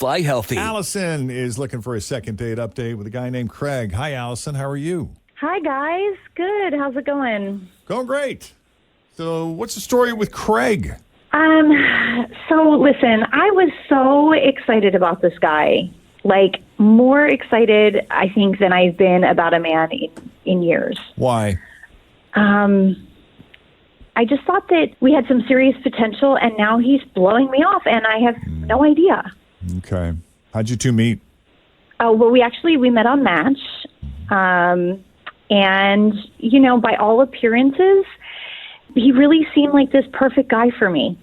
fly healthy. Allison is looking for a second date update with a guy named Craig. Hi, Allison. How are you? Hi, guys. Good. How's it going? Going great. So what's the story with Craig? So listen, I was so excited about this guy. Like, more excited, I think, than I've been about a man in years. Why? I just thought that we had some serious potential, and now he's blowing me off, and I have no idea. Okay. How'd you two meet? Oh, well, we met on Match. And, you know, by all appearances, he really seemed like this perfect guy for me.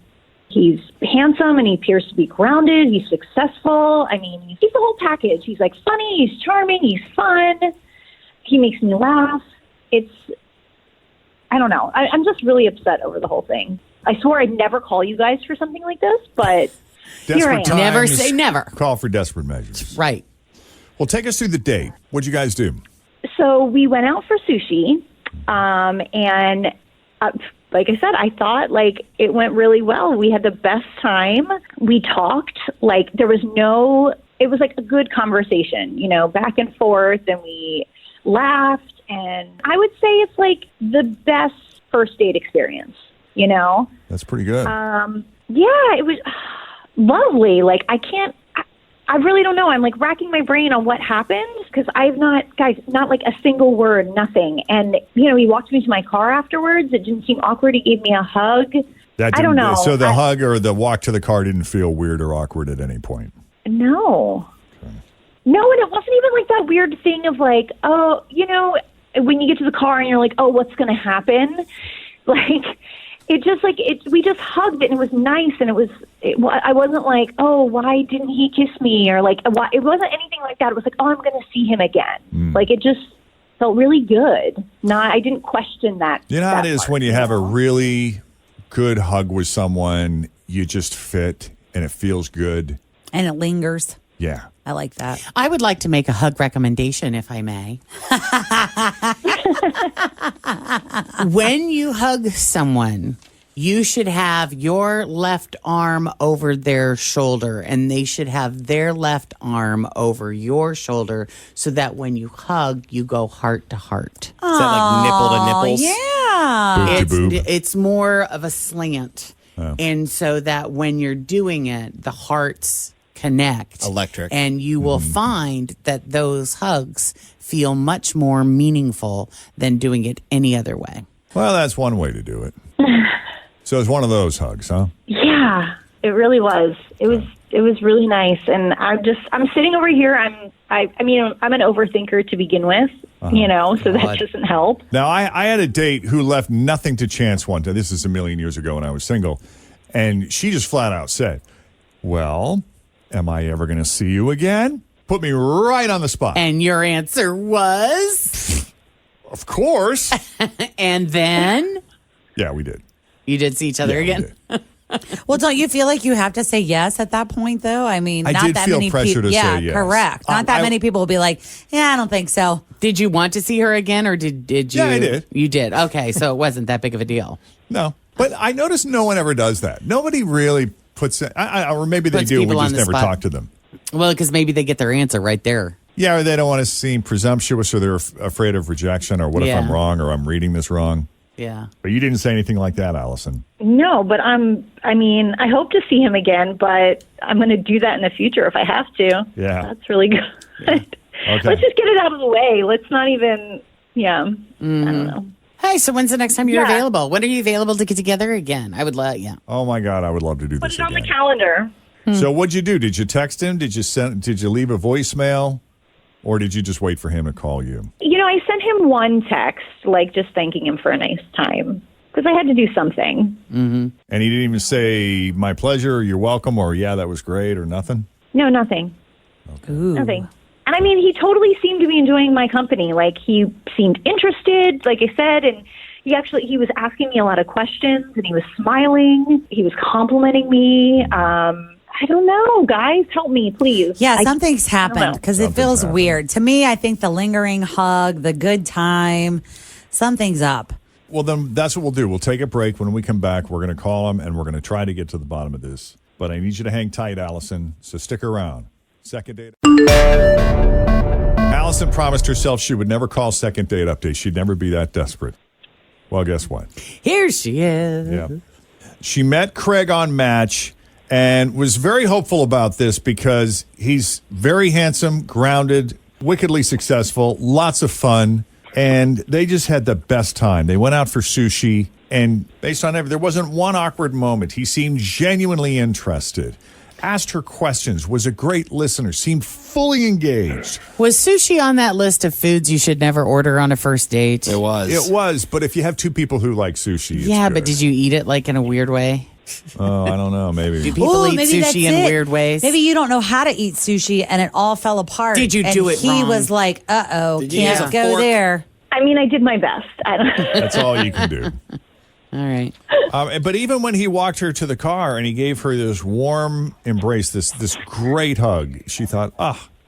He's handsome and he appears to be grounded. He's successful. I mean, he's the whole package. He's like funny, he's charming, he's fun. He makes me laugh. I don't know. I'm just really upset over the whole thing. I swore I'd never call you guys for something like this, but here I am. Times, never say never. Call for desperate measures. Right. Well, take us through the date. What'd you guys do? So we went out for sushi, and like I said, I thought like it went really well. We had the best time. We talked like it was like a good conversation, you know, back and forth, and we laughed. And I would say it's like the best first date experience, you know? That's pretty good. Yeah, it was lovely. Like I really don't know. I'm like racking my brain on what happened because not like a single word, nothing. And, you know, he walked me to my car afterwards. It didn't seem awkward. He gave me a hug. I don't know. So the hug or the walk to the car didn't feel weird or awkward at any point? No. Okay. No, and it wasn't even like that weird thing of like, oh, you know, when you get to the car and you're like, oh, what's going to happen? Like, we just hugged it and it was nice. And I wasn't like, oh, why didn't he kiss me? Or like, why? It wasn't anything like that. It was like, oh, I'm going to see him again. Like, it just felt really good. I didn't question that. You know how it is when you have a really good hug with someone, you just fit and it feels good. And it lingers. Yeah. I like that. I would like to make a hug recommendation, if I may. When you hug someone, you should have your left arm over their shoulder, and they should have their left arm over your shoulder so that when you hug, you go heart to heart. Is that like nipple to nipples? Yeah. Boob to boob. It's more of a slant. Oh. And so that when you're doing it, the hearts connect. Electric. And you will find that those hugs feel much more meaningful than doing it any other way. Well, that's one way to do it. So it's one of those hugs, huh? Yeah, it really was. It was really nice. And I'm sitting over here. I'm an overthinker to begin with, you know, so that doesn't help. Now, I had a date who left nothing to chance one day. This is a million years ago when I was single. And she just flat out said, well, am I ever going to see you again? Put me right on the spot. And your answer was? Of course. And then? Yeah, we did. You did see each other again? Well, don't you feel like you have to say yes at that point, though? I mean, I not did that feel many pressure people. to Yeah, say yes. correct. Not that many people will be like, yeah, I don't think so. Did you want to see her again, or did you? Yeah, I did. You did. Okay, so it wasn't that big of a deal. No. But I noticed no one ever does that. Nobody really puts it, or maybe they Puts do, we people just on the never spot. talk to them. Well, because maybe they get their answer right there. Yeah, or they don't want to seem presumptuous, or they're afraid of rejection, or what if I'm wrong, or I'm reading this wrong. Yeah. But you didn't say anything like that, Allison. No, but I hope to see him again, but I'm going to do that in the future if I have to. Yeah. That's really good. Yeah. Okay. Let's just get it out of the way. Let's not even, I don't know. Hey, so when's the next time you're available? When are you available to get together again? I would love, Oh my God, I would love to do Put this it on again. the calendar. So what'd you do? Did you text him? Did you leave a voicemail? Or did you just wait for him to call you? You know, I sent him one text, like just thanking him for a nice time, because I had to do something. Mm-hmm. And he didn't even say, my pleasure, or you're welcome, or yeah, that was great, or nothing? No, nothing. Okay. Ooh. Nothing. And I mean, he totally seemed to be enjoying my company. Like, he seemed interested, like I said, and he was asking me a lot of questions, and he was smiling. He was complimenting me. I don't know, guys. Help me, please. Yeah, something's happened because it feels happened. weird. To me, I think the lingering hug, the good time, something's up. Well, then that's what we'll do. We'll take a break. When we come back, we're going to call him, and we're going to try to get to the bottom of this. but I need you to hang tight, Allison. So stick around. Second date. Allison promised herself she would never call second date update. She'd never be that desperate. Well, guess what? Here she is. Yeah. She met Craig on Match and was very hopeful about this because he's very handsome, grounded, wickedly successful, lots of fun, and they just had the best time. They went out for sushi, and based on everything, there wasn't one awkward moment. He seemed genuinely interested, asked her questions, was a great listener, seemed fully engaged. Was sushi on that list of foods you should never order on a first date? It was. It was, but if you have two people who like sushi, it's Yeah, good. but did you eat it like in a weird way? Oh, I don't know, maybe. Do people eat maybe that's sushi in it. weird ways? Maybe you don't know how to eat sushi and it all fell apart. Did you do it He wrong? was like, uh-oh, Did you use can't a go fork? there. I mean, I did my best. I don't That's all you can do. All right. But even when he walked her to the car and he gave her this warm embrace, this great hug, she thought,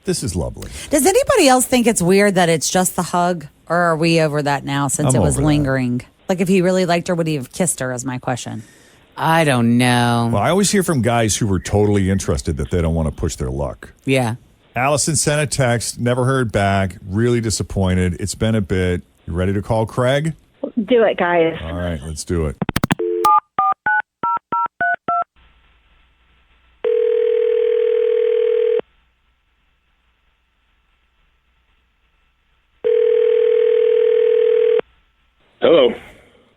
this is lovely. Does anybody else think it's weird that it's just the hug? Or are we over that now since I'm it was over that. lingering? Like if he really liked her, would he have kissed her is my question. I don't know. Well, I always hear from guys who were totally interested that they don't want to push their luck. Yeah. Allison sent a text, never heard back, really disappointed. It's been a bit. You ready to call Craig? do it, guys. All right, let's do it. Hello.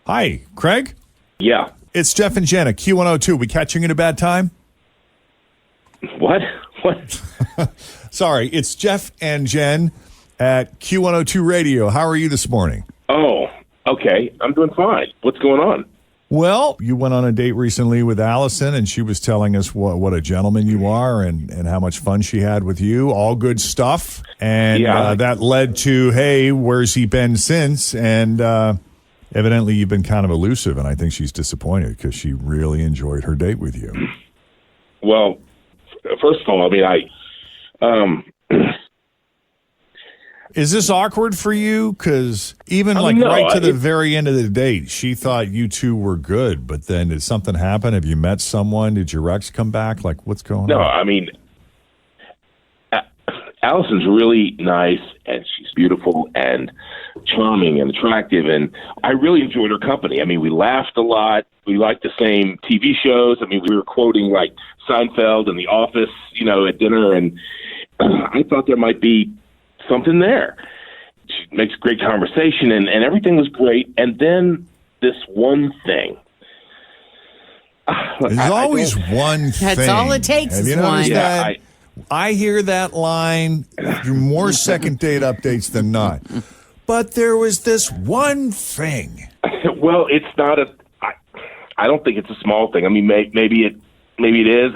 Hi, Craig? Yeah. It's Jeff and Jenn at Q102. We catching you at a bad time? What? What? Sorry, it's Jeff and Jenn at Q102 Radio. How are you this morning? Oh, okay. I'm doing fine. What's going on? Well, you went on a date recently with Allison, and she was telling us what a gentleman you are and how much fun she had with you. All good stuff. And Yeah. that led to, hey, where's he been since? And evidently you've been kind of elusive, and I think she's disappointed because she really enjoyed her date with you. Well, first of all, I mean, Is this awkward for you? Because even No, right to the it- very end of the date, she thought you two were good. But then did something happen? Have you met someone? Did your ex come back? Like, what's going no, on? I mean, Allison's really nice, and she's beautiful and charming and attractive, and I really enjoyed her company. I mean, we laughed a lot. We liked the same TV shows. I mean, we were quoting, like, Seinfeld and The Office, you know, at dinner, and I thought there might be something there. She makes great conversation, and everything was great. And then this one thing. There's always one thing. That's all it takes Have is you noticed one. Yeah, that? I hear that line through more second date updates than not. But there was this one thing. Well, it's not a. I don't think it's a small thing. I mean, maybe it is.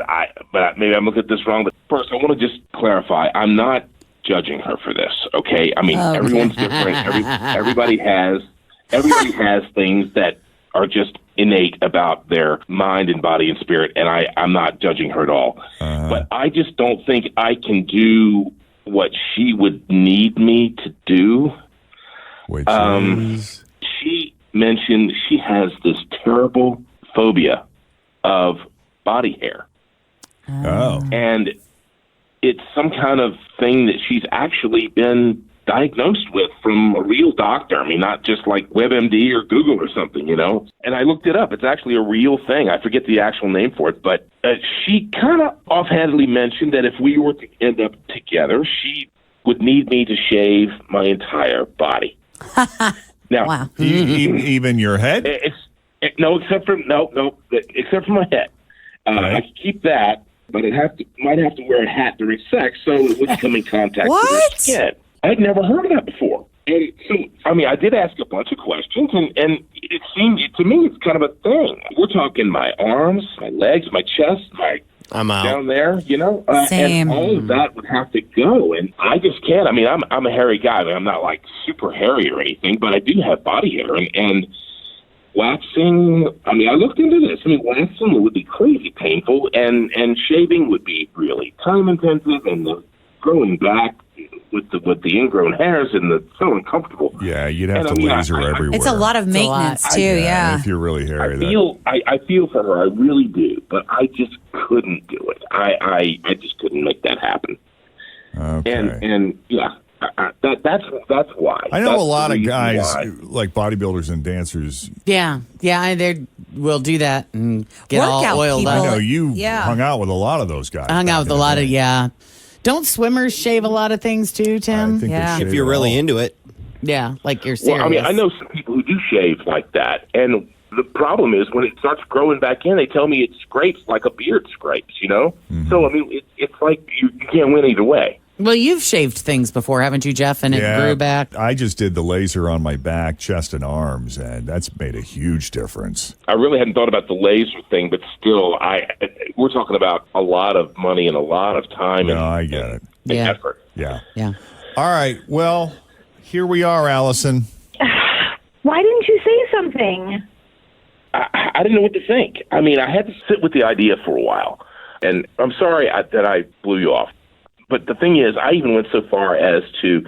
But maybe I'm looking at this wrong. But first, I want to just clarify. I'm not judging her for this. Okay. I mean, everyone's different. Everybody has things that are just innate about their mind and body and spirit, and I'm not judging her at all. But I just don't think I can do what she would need me to do. Which is... She mentioned she has this terrible phobia of body hair. Oh. And it's some kind of thing that she's actually been diagnosed with from a real doctor. I mean, not just like WebMD or Google or something, you know. And I looked it up. It's actually a real thing. I forget the actual name for it. But she kind of offhandedly mentioned that if we were to end up together, she would need me to shave my entire body. Now, Wow. Even your head? except for my head. I could keep that, but might have to wear a hat during sex so it wouldn't come in contact with her What? skin. I'd never heard of that before. And so, I mean, I did ask a bunch of questions, and it seemed to me it's kind of a thing. We're talking my arms, my legs, my chest, I'm out. down there, you know, Same. and all of that would have to go, and I just can't. I mean, I'm a hairy guy. I mean, I'm not like super hairy or anything, but I do have body hair, and waxing. I mean, I looked into this. I mean, waxing would be crazy painful, and shaving would be really time intensive, and the growing back with the ingrown hairs and the so uncomfortable. Yeah, you'd have And, to I mean, laser everywhere. It's a lot of maintenance, too. Yeah. If you're really hairy. I feel for her, I really do, but I just couldn't do it. I just couldn't make that happen. Okay. And yeah, that's why. I know That's a lot the of reason guys, why. like bodybuilders and dancers. Yeah, they will do that and get Workout all oiled people. I up. know you Yeah. hung out with a lot of those guys. I hung out back with a in the lot day. of, yeah. Don't swimmers shave a lot of things too, I Tim? think they Yeah. shave If you're it really all. into it. Yeah, like you're serious. Well, I mean, I know some people who do shave like that, and the problem is when it starts growing back in, they tell me it scrapes like a beard scrapes, you know? Mm-hmm. So, I mean, it's like you can't win either way. Well, you've shaved things before, haven't you, Jeff? And it grew back. I just did the laser on my back, chest, and arms, and that's made a huge difference. I really hadn't thought about the laser thing, but still, we're talking about a lot of money and a lot of time No, I get it. and Yeah. effort. Yeah. Yeah. All right. Well, here we are, Allison. Why didn't you say something? I didn't know what to think. I mean, I had to sit with the idea for a while, and I'm sorry that I blew you off. But the thing is, I even went so far as to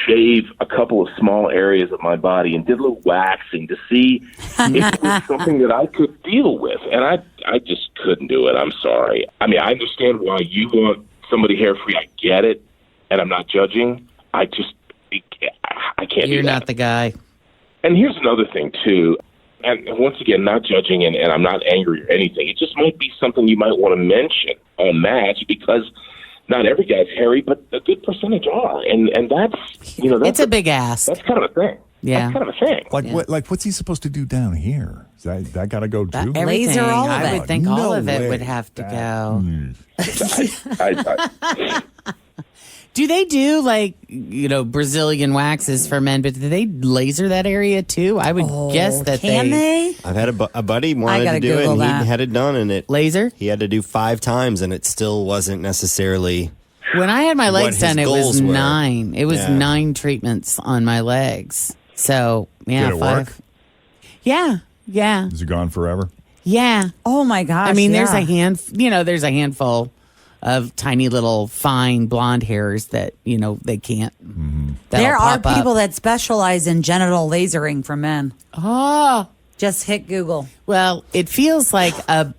shave a couple of small areas of my body and did a little waxing to see if it was something that I could deal with. And I just couldn't do it. I'm sorry. I mean, I understand why you want somebody hair-free. I get it, and I'm not judging. I can't do that. You're not the guy. And here's another thing, too. And once again, not judging, and I'm not angry or anything. It just might be something you might want to mention on Match, because not every guy's hairy, but a good percentage are. And that's, It's a big ask. That's kind of a thing. Yeah. That's kind of a thing. Like what's he supposed to do down here? Is that got to go too? Everything. Laser all of I it. would think No all of it way. would have to go. I Do they do Brazilian waxes for men, but do they laser that area too? I would guess that Can they? I've had a buddy wanted gotta to do it, Google and that. he had it done, and laser. he had to do 5 times, and it still wasn't necessarily. When I had my What legs his done, it was goals were. 9. It was Yeah. 9 treatments on my legs. So yeah, Did it 5. work? Yeah, yeah, Is it gone forever? yeah. Oh, my gosh. I mean, yeah. there's a handful of tiny little fine blonde hairs that they can't. that'll There are pop up. people that specialize in genital lasering for men. Oh, Just hit Google. well, it feels like a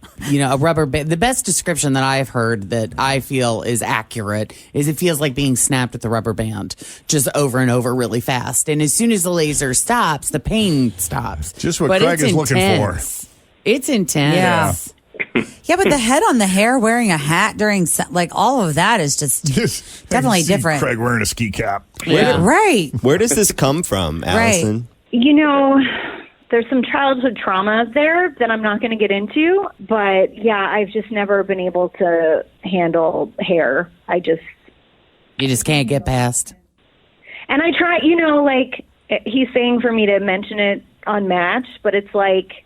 rubber band. The best description that I've heard that I feel is accurate is it feels like being snapped with a rubber band, just over and over really fast. And as soon as the laser stops, the pain stops. Just what But Craig it's is looking for. intense. It's intense. Yeah. Yeah, but the head on the hair, wearing a hat during, all of that is just definitely I can see different. Craig wearing a ski cap. Yeah. Right. Where does this come from, Allison? There's some childhood trauma there that I'm not going to get into, but yeah, I've just never been able to handle hair. You just can't get past. And I try, he's saying for me to mention it on Match, but it's like,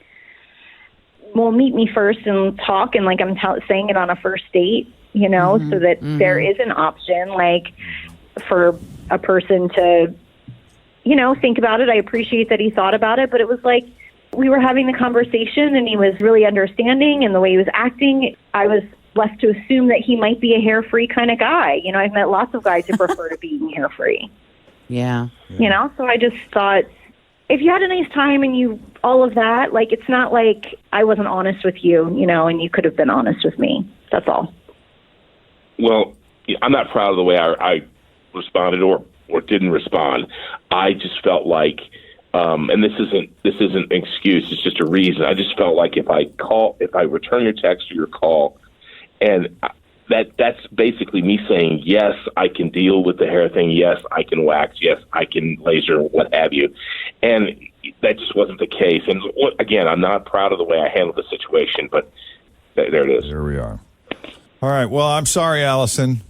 well, meet me first and talk, and I'm saying it on a first date, so that there is an option, for a person to, think about it. I appreciate that he thought about it, but it was like we were having the conversation, and he was really understanding, and the way he was acting, I was left to assume that he might be a hair-free kind of guy. I've met lots of guys who prefer to be hair-free. Yeah. So I just thought, if you had a nice time and all of that, it's not like I wasn't honest with you, and you could have been honest with me. That's all. Well, I'm not proud of the way I responded or didn't respond. I just felt like, and this isn't an excuse, it's just a reason. I just felt like if I return your text or your call, and that's basically me saying, yes, I can deal with the hair thing. Yes, I can wax. Yes, I can laser, what have you. And that just wasn't the case. And again, I'm not proud of the way I handled the situation, but there it is. There we are. All right. Well, I'm sorry, Allison.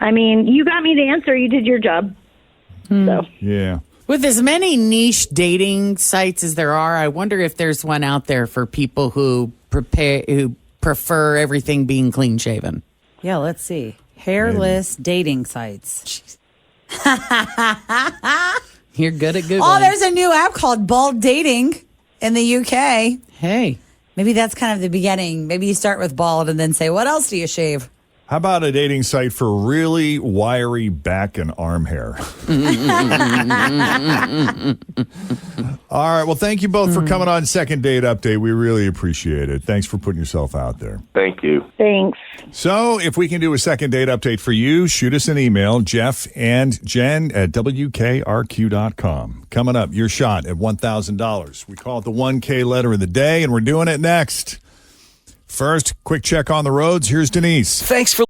I mean, you got me the answer. You did your job. So. Yeah. With as many niche dating sites as there are, I wonder if there's one out there for people who prefer everything being clean shaven. Yeah, let's see. Hairless dating sites. You're good at Googling. Oh, there's a new app called Bald Dating in the UK. Hey. Maybe that's kind of the beginning. Maybe you start with bald and then say, what else do you shave? How about a dating site for really wiry back and arm hair? All right. Well, thank you both for coming on Second Date Update. We really appreciate it. Thanks for putting yourself out there. Thank you. Thanks. So if we can do a Second Date Update for you, shoot us an email, Jeff and Jen at WKRQ.com. Coming up, your shot at $1,000. We call it the 1K letter of the day, and we're doing it next. First, quick check on the roads. Here's Denise. Thanks for